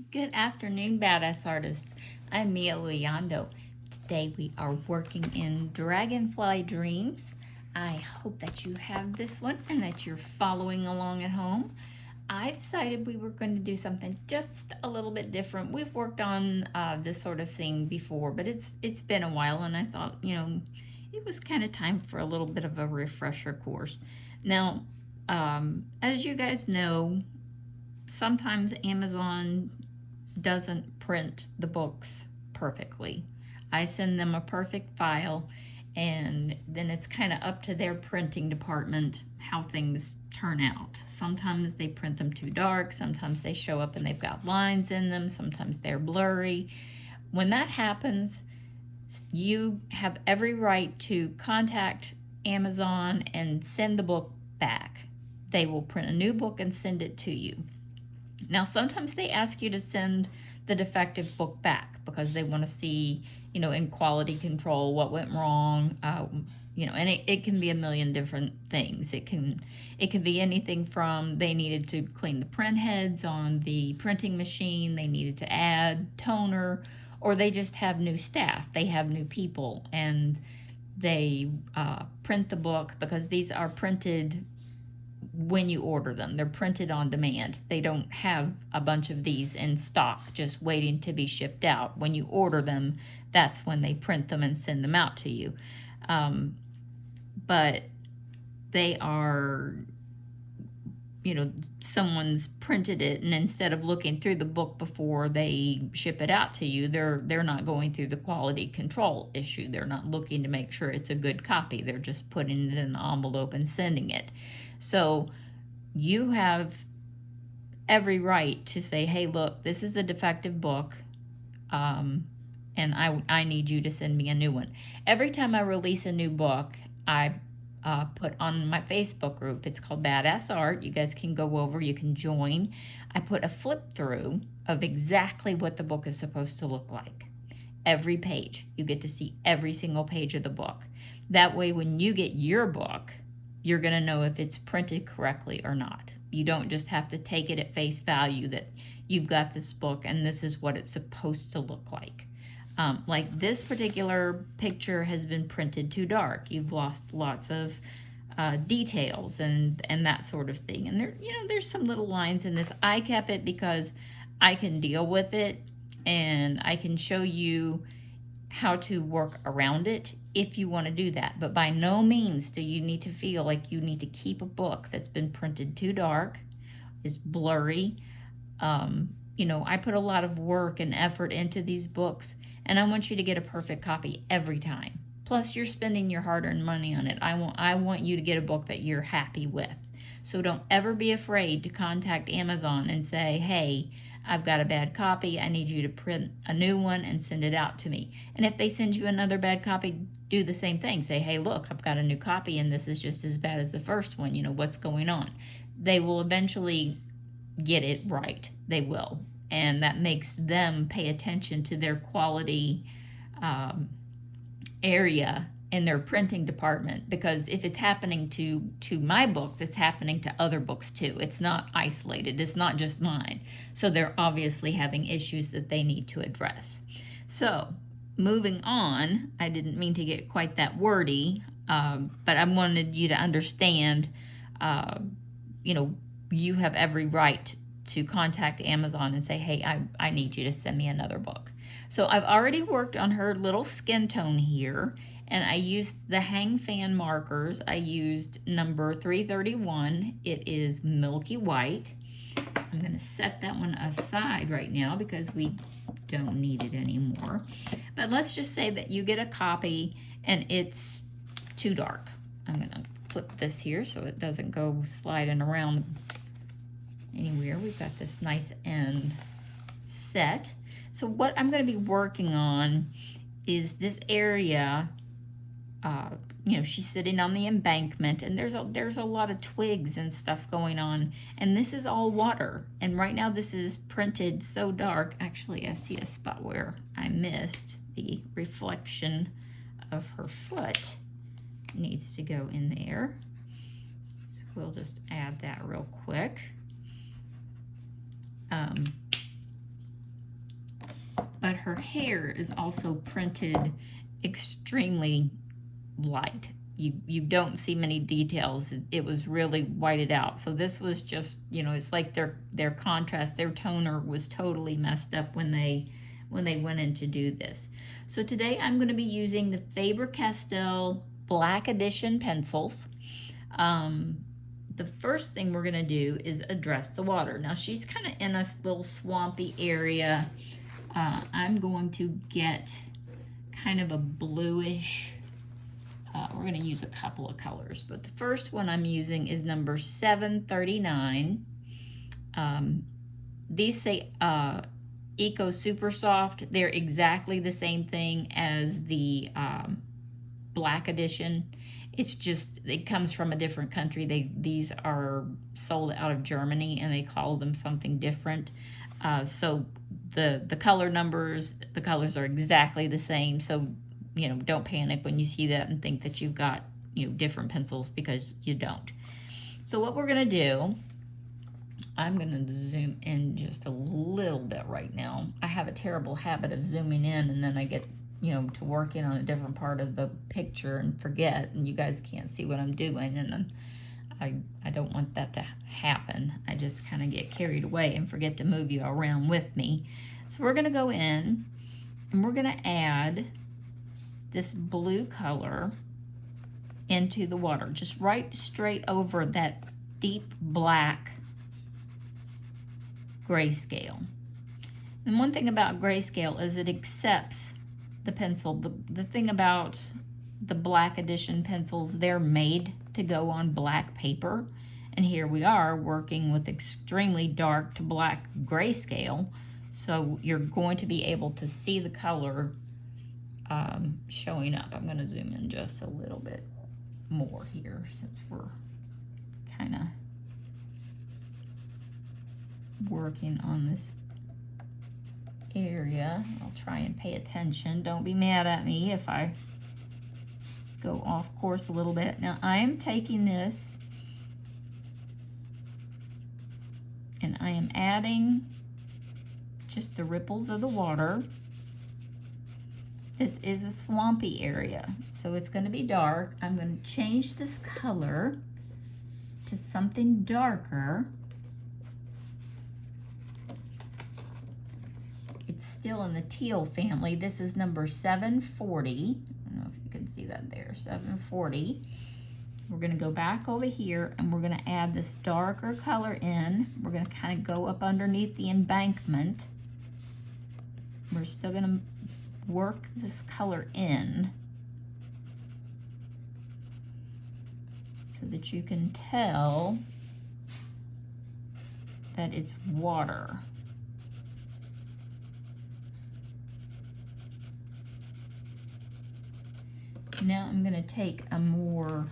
Good afternoon, badass artists. I'm Mia Luyando. Today we are working in Dragonfly Dreams. I hope that you have this one and that you're following along at home. I decided we were going to do something just a little bit different. We've worked on this sort of thing before, but it's been a while, and I thought, it was kind of time for a little bit of a refresher course. Now, as you guys know, sometimes Amazon doesn't print the books perfectly. I send them a perfect file, and then it's kind of up to their printing department how things turn out. Sometimes they print them too dark, sometimes they show up and they've got lines in them, sometimes they're blurry. When that happens, you have every right to contact Amazon and send the book back. They will print a new book and send it to you. Now, sometimes they ask you to send the defective book back because they want to see, in quality control what went wrong. And it can be a million different things. It can be anything from they needed to clean the print heads on the printing machine, they needed to add toner, or they just have new staff. They have new people, and they print the book because these are printed when you order them. They're printed on demand. They don't have a bunch of these in stock just waiting to be shipped out. When you order them, that's when they print them and send them out to you. But they are, someone's printed it, and instead of looking through the book before they ship it out to you, they're not going through the quality control issue. They're not looking to make sure it's a good copy. They're just putting it in the envelope and sending it. So you have every right to say, hey, look, this is a defective book, and I need you to send me a new one. Every time I release a new book, I put on my Facebook group. It's called Badass Art. You guys can go over, you can join. I put a flip through of exactly what the book is supposed to look like. Every page. You get to see every single page of the book. That way, when you get your book, you're going to know if it's printed correctly or not. You don't just have to take it at face value that you've got this book and this is what it's supposed to look like. Like this particular picture has been printed too dark. You've lost lots of details and that sort of thing. And there's some little lines in this. I kept it because I can deal with it, and I can show you how to work around it if you want to do that. But by no means do you need to feel like you need to keep a book that's been printed too dark, is blurry. I put a lot of work and effort into these books, and I want you to get a perfect copy every time. Plus, you're spending your hard-earned money on it. I want you to get a book that you're happy with. So don't ever be afraid to contact Amazon and say, hey, I've got a bad copy. I need you to print a new one and send it out to me. And if they send you another bad copy, do the same thing. Say, hey, look, I've got a new copy and this is just as bad as the first one. What's going on? They will eventually get it right. They will. And that makes them pay attention to their quality area in their printing department, because if it's happening to my books, it's happening to other books too. It's not isolated. It's not just mine. So they're obviously having issues that they need to address. So moving on, I didn't mean to get quite that wordy, but I wanted you to understand, you have every right to contact Amazon and say, hey, I need you to send me another book. So I've already worked on her little skin tone here, and I used the hang fan markers. I used number 331. It is milky white. I'm going to set that one aside right now because we don't need it anymore. But let's just say that you get a copy and it's too dark. I'm going to flip this here so it doesn't go sliding around anywhere. We've got this nice end set. So what I'm going to be working on is this area. She's sitting on the embankment, and there's a lot of twigs and stuff going on, and this is all water. And right now this is printed so dark. Actually, I see a spot where I missed the reflection of her foot. Needs to go in there. So we'll just add that real quick. but her hair is also printed extremely light. You don't see many details. It was really whited out. So this was just, you know, it's like their contrast, their toner was totally messed up when they went in to do this. So today I'm going to be using the Faber Castell Black Edition pencils. The first thing we're going to do is address the water. Now she's kind of in a little swampy area. I'm going to get kind of a bluish, we're going to use a couple of colors, but the first one I'm using is number 739. These say Eco Super Soft. They're exactly the same thing as the Black Edition. It's just, it comes from a different country. These are sold out of Germany and they call them something different. So the color numbers, the colors are exactly the same. So, you know, don't panic when you see that and think that you've got, you know, different pencils, because you don't. So what we're going to do, I'm going to zoom in just a little bit right now. I have a terrible habit of zooming in and then I get, you know, to working on a different part of the picture and forget, and you guys can't see what I'm doing, and I don't want that to happen. I just kind of get carried away and forget to move you around with me. So we're going to go in and we're going to add this blue color into the water, just right straight over that deep black Grayscale. And one thing about Grayscale is it accepts the pencil. The thing about the Black Edition pencils, they're made to go on black paper. And here we are working with extremely dark to black Grayscale. So you're going to be able to see the color showing up. I'm going to zoom in just a little bit more here since we're kind of working on this area. I'll try and pay attention. Don't be mad at me if I go off course a little bit. Now I am taking this and I am adding just the ripples of the water. This is a swampy area, so it's going to be dark. I'm going to change this color to something darker. It's still in the teal family. This is number 740. I don't know if you can see that there, 740. We're going to go back over here and we're going to add this darker color in. We're going to kind of go up underneath the embankment. We're still going to work this color in so that you can tell that it's water. Now I'm going to take a more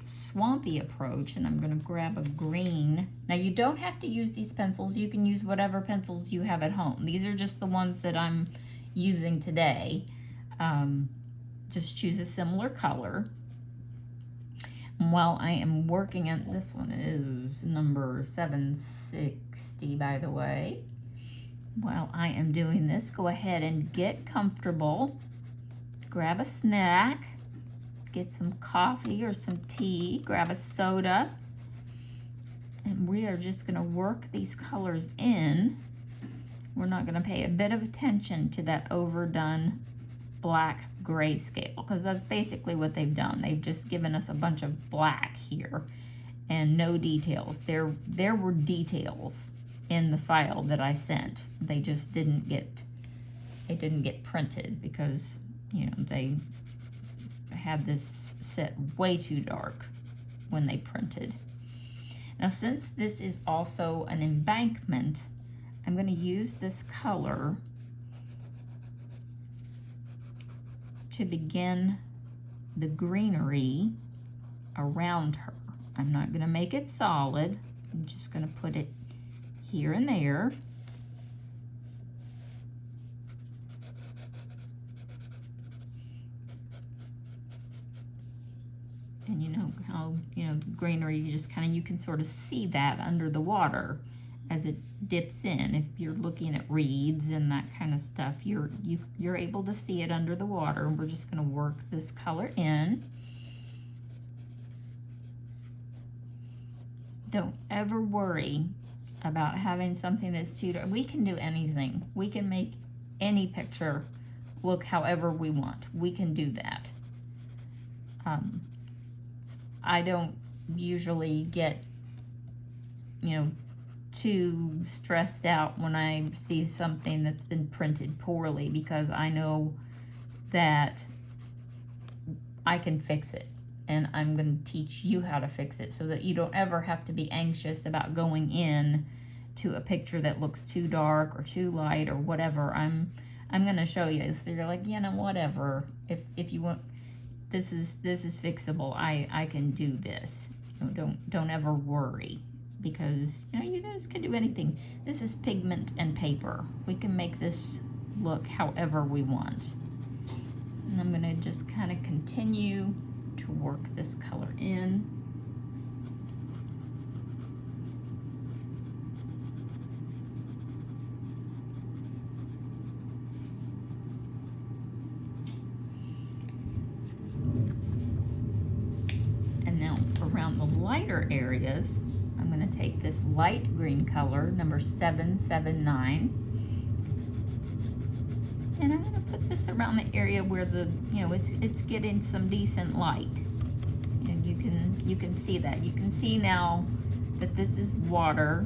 swampy approach and I'm going to grab a green. Now you don't have to use these pencils. You can use whatever pencils you have at home. These are just the ones that I'm using today. Just choose a similar color. And while I am working on, this one is number 760, by the way. While I am doing this, go ahead and get comfortable. Grab a snack. Get some coffee or some tea. Grab a soda. And we are just going to work these colors in. We're not going to pay a bit of attention to that overdone black Grayscale, because that's basically what they've done. They've just given us a bunch of black here and no details. There were details in the file that I sent. They just didn't get printed because, you know, they had this set way too dark when they printed. Now, since this is also an embankment, I'm going to use this color to begin the greenery around her. I'm not going to make it solid. I'm just going to put it here and there. And you know how, you know, the greenery, you just kind of, you can sort of see that under the water. as it dips in. If you're looking at reeds and that kind of stuff, you're able to see it under the water. We're just going to work this color in. Don't ever worry about having something that's too dark. We can do anything. We can make any picture look however we want. We can do that. I don't usually get, you know, too stressed out when I see something that's been printed poorly, because I know that I can fix it, and I'm going to teach you how to fix it so that you don't ever have to be anxious about going in to a picture that looks too dark or too light or whatever. I'm going to show you, so you're like, you know, whatever. If you want, this is fixable. I can do this. You know, don't ever worry, because, you know, you guys can do anything. This is pigment and paper. We can make this look however we want. And I'm going to just kind of continue to work this color in. And now around the lighter areas, I'm going to take this light green color, number 779, and I'm going to put this around the area where the, you know, it's getting some decent light, and you can see that. You can see now that this is water.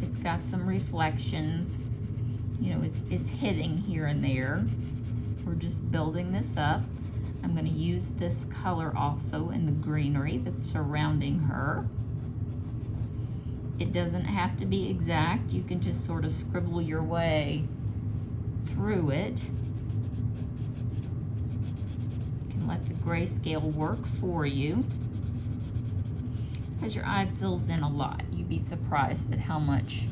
It's got some reflections. You know, it's hitting here and there. We're just building this up. I'm going to use this color also in the greenery that's surrounding her. It doesn't have to be exact. You can just sort of scribble your way through it. You can let the grayscale work for you. As your eye fills in a lot, you'd be surprised at how much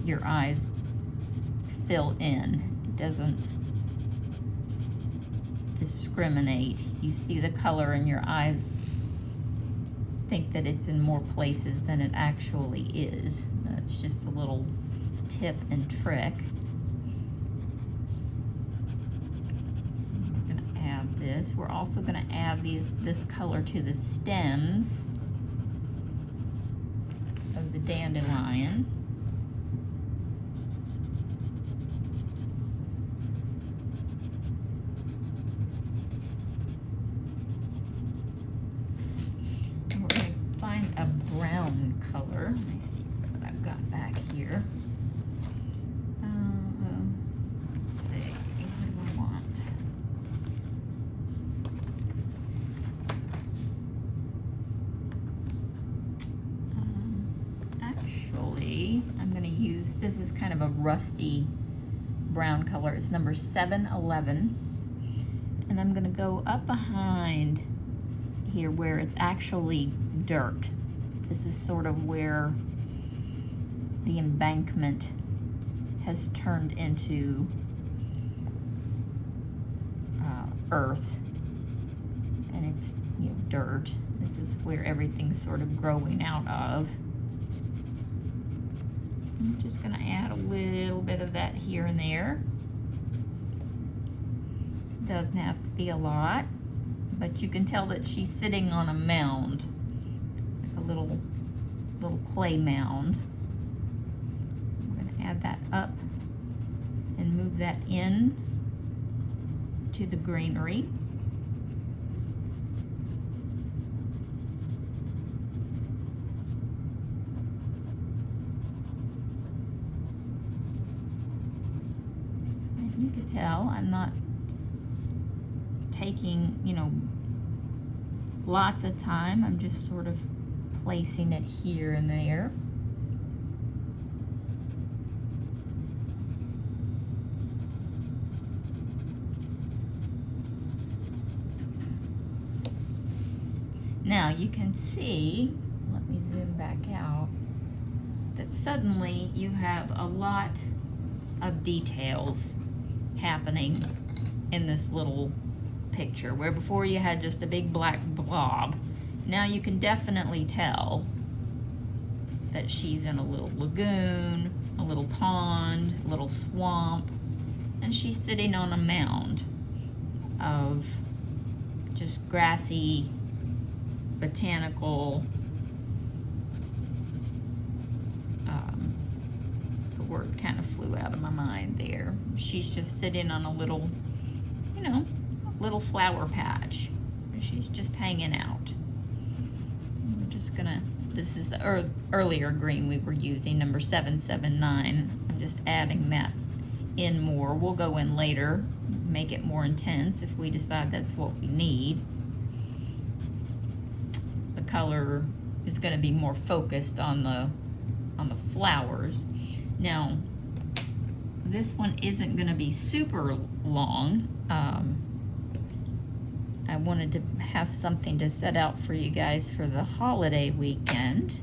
your eyes fill in. It doesn't discriminate. You see the color in your eyes, think that it's in more places than it actually is. That's just a little tip and trick. We're going to add this. We're also going to add this color to the stems of the dandelion. A brown color. Let me see what I've got back here. Let's see, what do I want? Actually, I'm going to use, this is kind of a rusty brown color. It's number 711. And I'm going to go up behind here where it's actually dirt. This is sort of where the embankment has turned into earth, and it's, you know, dirt. This is where everything's sort of growing out of. I'm just going to add a little bit of that here and there. Doesn't have to be a lot, but you can tell that she's sitting on a mound, like a little clay mound. I'm going to add that up and move that in to the greenery. And you can tell I'm not taking, you know, lots of time. I'm just sort of placing it here and there. Now you can see, let me zoom back out, that suddenly you have a lot of details happening in this little picture, where before you had just a big black blob. Now you can definitely tell that she's in a little lagoon, a little pond, a little swamp, and she's sitting on a mound of just grassy, botanical, the word kind of flew out of my mind there. She's just sitting on a little, you know, little flower patch. She's just hanging out. We're just gonna, this is the earlier green we were using, number 779. I'm just adding that in more. We'll go in later, make it more intense if we decide that's what we need. The color is going to be more focused on the flowers. Now, this one isn't going to be super long. I wanted to have something to set out for you guys for the holiday weekend.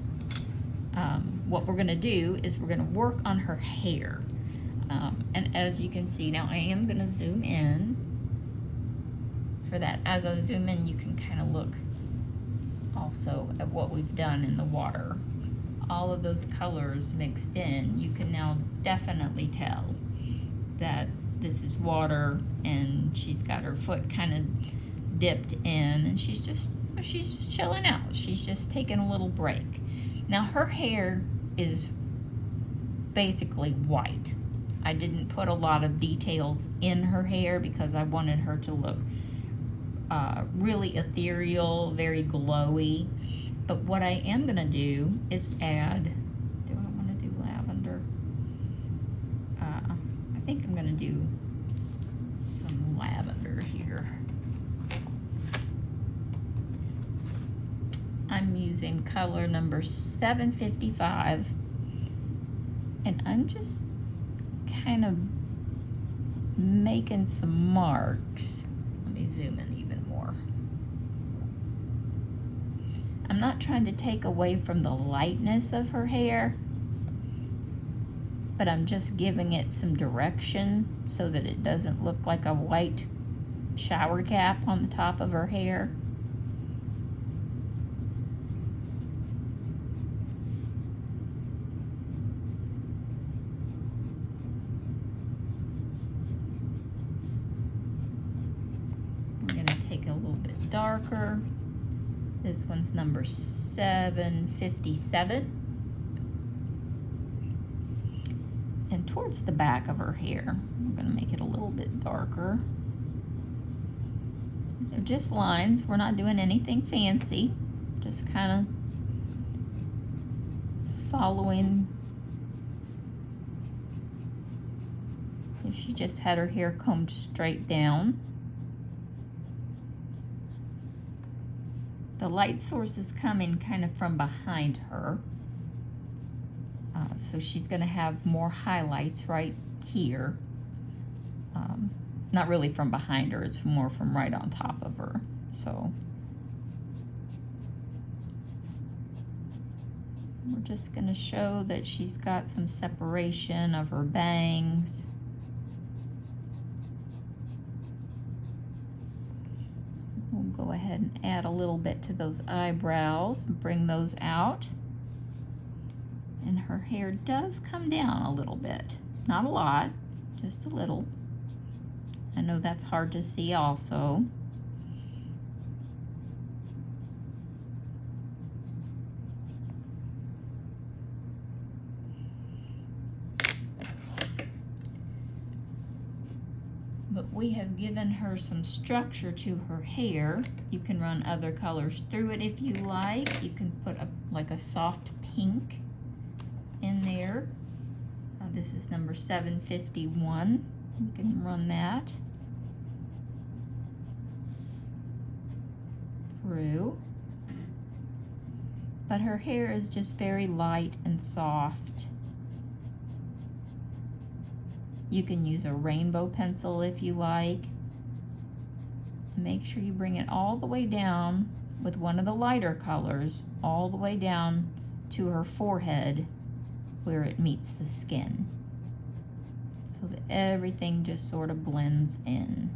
What we're going to do is we're going to work on her hair. And as you can see, now I am going to zoom in for that. As I zoom in, you can kind of look also at what we've done in the water. All of those colors mixed in, you can now definitely tell that this is water, and she's got her foot kind of dipped in, and she's just chilling out. She's just taking a little break. Now her hair is basically white. I didn't put a lot of details in her hair because I wanted her to look really ethereal, very glowy. But what I am gonna do is add, do I wanna do lavender? I think I'm gonna do some lavender here. I'm using color number 755, and I'm just kind of making some marks. Let me zoom in even more. I'm not trying to take away from the lightness of her hair, but I'm just giving it some direction so that it doesn't look like a white shower cap on the top of her hair. Darker. This one's number 757. And towards the back of her hair, I'm going to make it a little bit darker. They're just lines. We're not doing anything fancy. Just kind of following. If she just had her hair combed straight down. The light source is coming kind of from behind her. So she's going to have more highlights right here. Not really from behind her, it's more from right on top of her. So we're just going to show that she's got some separation of her bangs. We'll go ahead and add a little bit to those eyebrows and bring those out. And her hair does come down a little bit. Not a lot, just a little. I know that's hard to see also. But we have given her some structure to her hair. You can run other colors through it if you like. You can put like a soft pink in there. This is number 751. You can run that through. But her hair is just very light and soft. You can use a rainbow pencil if you like. Make sure you bring it all the way down with one of the lighter colors, all the way down to her forehead where it meets the skin, so that everything just sort of blends in.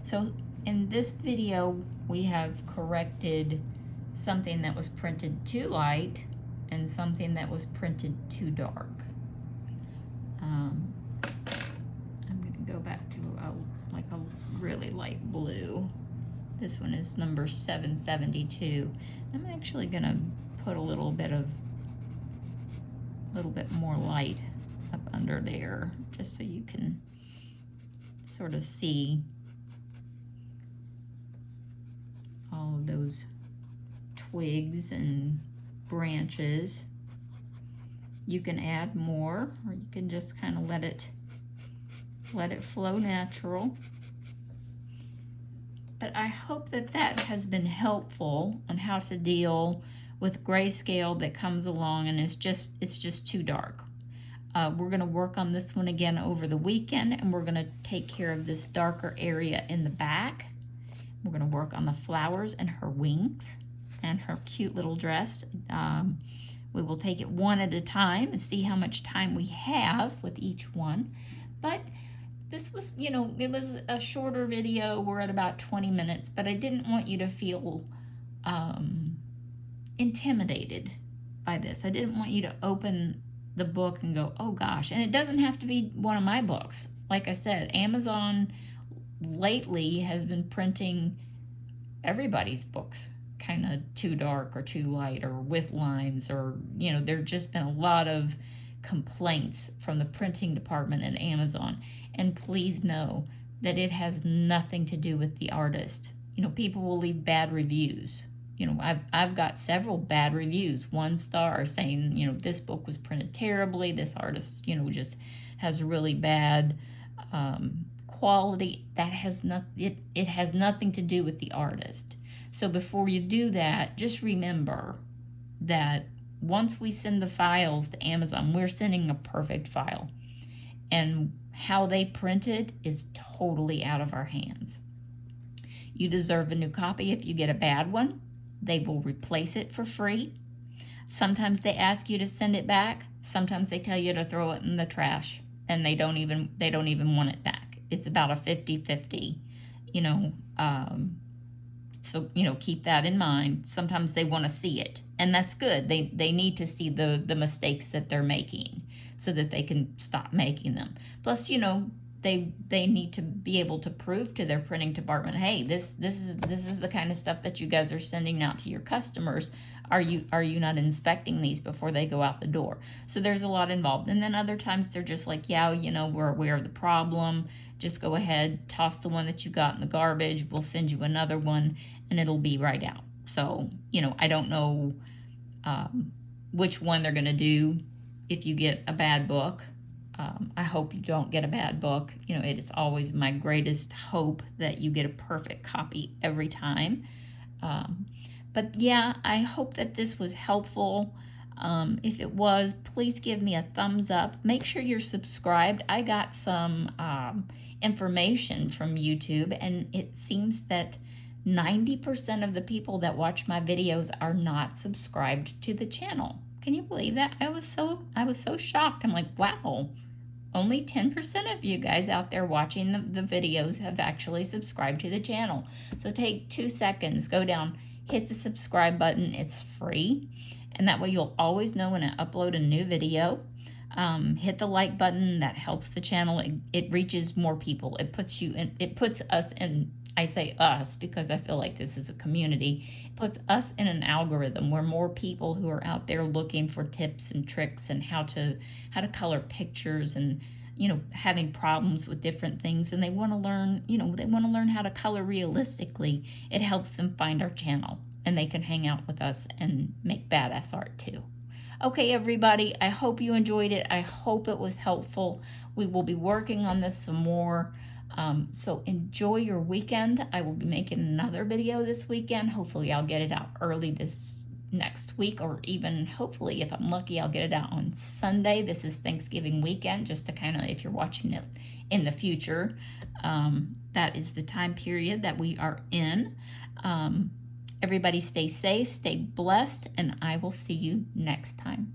So in this video, we have corrected something that was printed too light and something that was printed too dark. I'm going to go back to like a really light blue. This one is number 772. I'm actually going to put a little bit more light up under there, just so you can sort of see all of those twigs and branches. You can add more, or you can just kind of let it flow natural. But I hope that has been helpful on how to deal with grayscale that comes along and it's just too dark. We're going to work on this one again over the weekend, and we're going to take care of this darker area in the back. We're going to work on the flowers and her wings and her cute little dress. We will take it one at a time and see how much time we have with each one. But this was, you know, it was a shorter video. We're at about 20 minutes, but I didn't want you to feel intimidated by this. I didn't want you to open the book and go, oh gosh. And it doesn't have to be one of my books. Like I said, Amazon lately has been printing everybody's books kind of too dark or too light or with lines, or, you know, there's just been a lot of complaints from the printing department at Amazon. And please know that it has nothing to do with the artist. You know, people will leave bad reviews. You know, I've got several bad reviews, 1 star, saying, you know, this book was printed terribly, this artist, you know, just has really bad quality. That has it has nothing to do with the artist. So before you do that, just remember that once we send the files to Amazon, we're sending a perfect file. And how they print it is totally out of our hands. You deserve a new copy if you get a bad one. They will replace it for free. Sometimes they ask you to send it back. Sometimes they tell you to throw it in the trash, and they don't even want it back. It's about a 50-50, you know. So, you know, keep that in mind. Sometimes they want to see it, and that's good. They need to see the mistakes that they're making so that they can stop making them. Plus, you know, they need to be able to prove to their printing department, hey, this is the kind of stuff that you guys are sending out to your customers. Are you not inspecting these before they go out the door? So there's a lot involved. And then other times they're just like, yeah, you know, we're aware of the problem. Just go ahead, toss the one that you got in the garbage. We'll send you another one, and it'll be right out. So, you know, I don't know which one they're going to do if you get a bad book. I hope you don't get a bad book. You know, it is always my greatest hope that you get a perfect copy every time. But yeah, I hope that this was helpful. If it was, please give me a thumbs up. Make sure you're subscribed. I got some information from YouTube, and it seems that 90% of the people that watch my videos are not subscribed to the channel. Can you believe that? I was so shocked. I'm like, wow, only 10% of you guys out there watching the videos have actually subscribed to the channel. So take 2 seconds, go down, hit the subscribe button. It's free, and that way you'll always know when I upload a new video. Hit the like button. That helps the channel. It reaches more people. It puts us in, I say us because I feel like this is a community. It puts us in an algorithm where more people who are out there looking for tips and tricks and how to color pictures, and, you know, having problems with different things, and they want to learn, you know, they want to learn how to color realistically. It helps them find our channel, and they can hang out with us and make badass art too. Okay, everybody, I hope you enjoyed it. I hope it was helpful. We will be working on this some more. So enjoy your weekend. I will be making another video this weekend. Hopefully I'll get it out early this next week, or even hopefully, if I'm lucky, I'll get it out on Sunday. This is Thanksgiving weekend, just to kind of, if you're watching it in the future, that is the time period that we are in. Everybody stay safe, stay blessed, and I will see you next time.